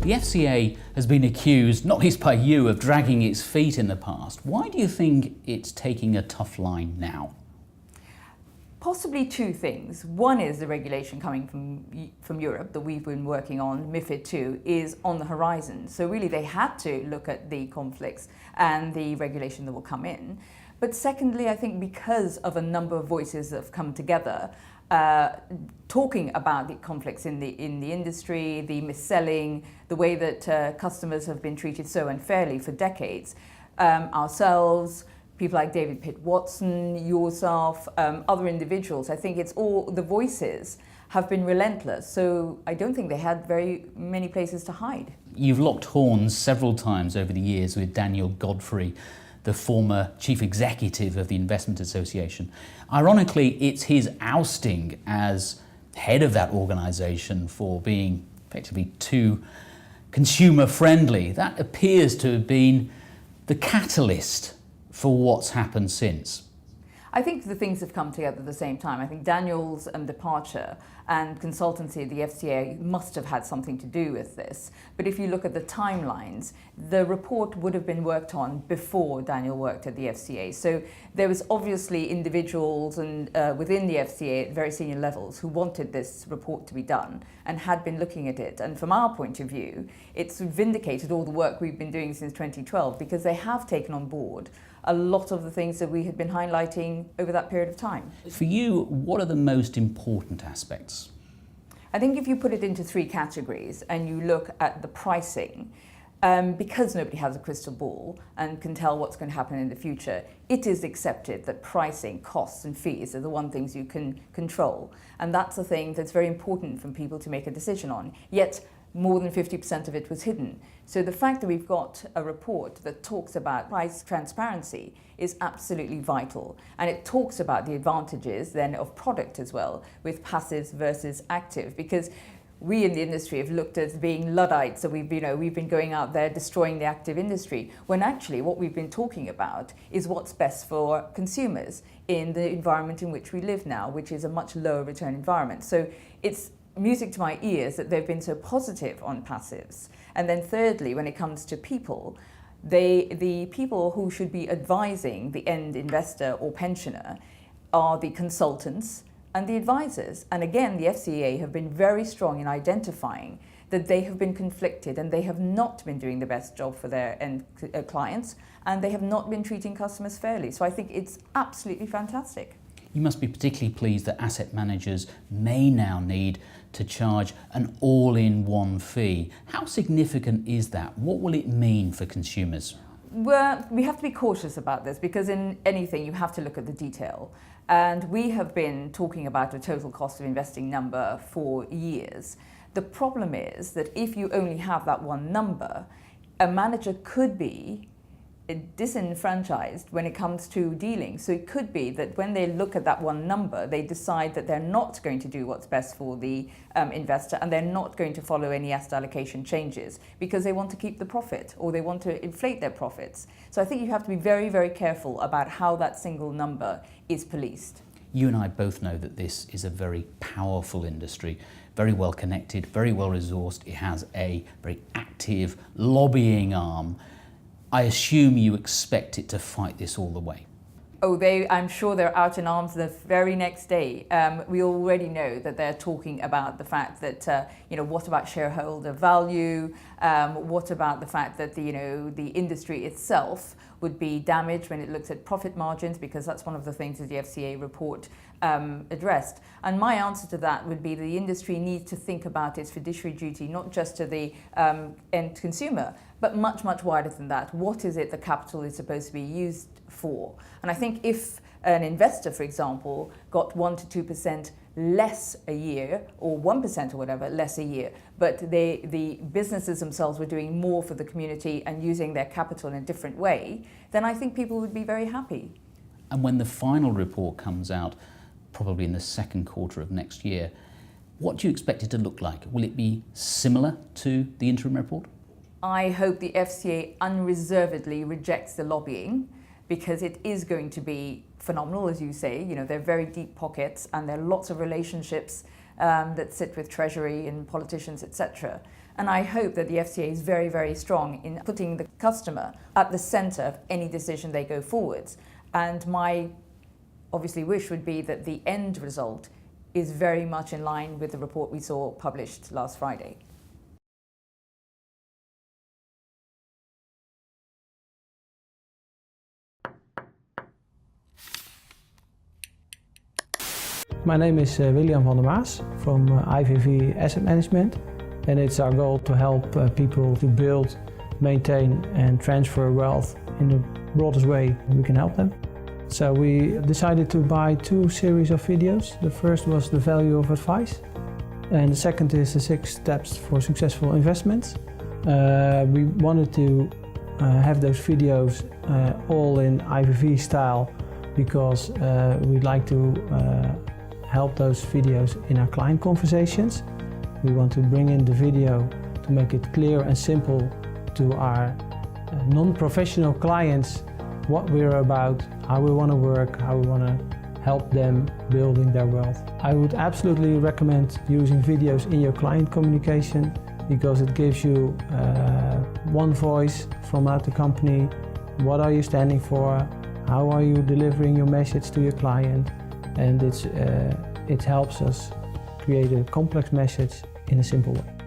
The FCA has been accused, not least by you, of dragging its feet in the past. Why do you think it's taking a tough line now? Possibly two things. One is the regulation coming from Europe that we've been working on, MiFID II, is on the horizon. So really they had to look at the conflicts and the regulation that will come in. But secondly, I think because of a number of voices that have come together, talking about the conflicts in the industry, the mis-selling, the way that customers have been treated so unfairly for decades, ourselves, people like David Pitt Watson, yourself, other individuals. I think it's all the voices have been relentless. So I don't think they had very many places to hide. You've locked horns several times over the years with Daniel Godfrey, the former chief executive of the Investment Association. Ironically, it's his ousting as head of that organisation for being effectively too consumer friendly. That appears to have been the catalyst for what's happened since. I think the things have come together at the same time. I think Daniel's departure and consultancy at the FCA must have had something to do with this. But if you look at the timelines, the report would have been worked on before Daniel worked at the FCA. So there was obviously individuals and within the FCA at very senior levels who wanted this report to be done and had been looking at it. And from our point of view, it's vindicated all the work we've been doing since 2012 because they have taken on board a lot of the things that we had been highlighting over that period of time. For you, what are the most important aspects? I think if you put it into three categories and you look at the pricing, because nobody has a crystal ball and can tell what's going to happen in the future, it is accepted that pricing, costs and fees are the one things you can control. And that's the thing that's very important for people to make a decision on. Yet more than 50% of it was hidden. So the fact that we've got a report that talks about price transparency is absolutely vital. And it talks about the advantages then of product as well, with passives versus active, because we in the industry have looked at being Luddites, so we've been going out there destroying the active industry, when actually what we've been talking about is what's best for consumers in the environment in which we live now, which is a much lower return environment. So it's music to my ears that they've been so positive on passives. And then thirdly, when it comes to people, the people who should be advising the end investor or pensioner are the consultants and the advisors. And again, the FCA have been very strong in identifying that they have been conflicted and they have not been doing the best job for their end clients, and they have not been treating customers fairly. So I think it's absolutely fantastic. You must be particularly pleased that asset managers may now need to charge an all-in-one fee. How significant is that? What will it mean for consumers? Well, we have to be cautious about this because in anything you have to look at the detail. And we have been talking about a total cost of investing number for years. The problem is that if you only have that one number, a manager could be disenfranchised when it comes to dealing. So it could be that when they look at that one number, they decide that they're not going to do what's best for the investor and they're not going to follow any asset allocation changes because they want to keep the profit or they want to inflate their profits. So I think you have to be very, very careful about how that single number is policed. You and I both know that this is a very powerful industry, very well connected, very well resourced. It has a very active lobbying arm. I assume you expect it to fight this all the way. Oh, I'm sure they're out in arms the very next day. We already know that they're talking about the fact that, what about shareholder value? What about the fact that, the industry itself would be damaged when it looks at profit margins, because that's one of the things that the FCA report addressed. And my answer to that would be the industry needs to think about its fiduciary duty, not just to the end consumer, but much, much wider than that. What is it the capital is supposed to be used for? And I think if an investor, for example, got 1 to 2% less a year, or 1% or whatever less a year, but the businesses themselves were doing more for the community and using their capital in a different way, then I think people would be very happy. And when the final report comes out, probably in the second quarter of next year, what do you expect it to look like? Will it be similar to the interim report? I hope the FCA unreservedly rejects the lobbying, because it is going to be phenomenal, as you say. They're very deep pockets and there are lots of relationships that sit with Treasury and politicians, etc. And I hope that the FCA is very, very strong in putting the customer at the centre of any decision they go forwards. And my obviously wish would be that the end result is very much in line with the report we saw published last Friday. My name is William van der Maas from IVV Asset Management, and it's our goal to help people to build, maintain and transfer wealth in the broadest way we can help them. So we decided to buy 2 series of videos. The first was the value of advice, and the second is the 6 steps for successful investments. We wanted to have those videos all in IVV style because we'd like to help those videos in our client conversations. We want to bring in the video to make it clear and simple to our non-professional clients what we're about, how we want to work, how we want to help them building their wealth. I would absolutely recommend using videos in your client communication because it gives you one voice from out the company. What are you standing for? How are you delivering your message to your client? And it helps us create a complex message in a simple way.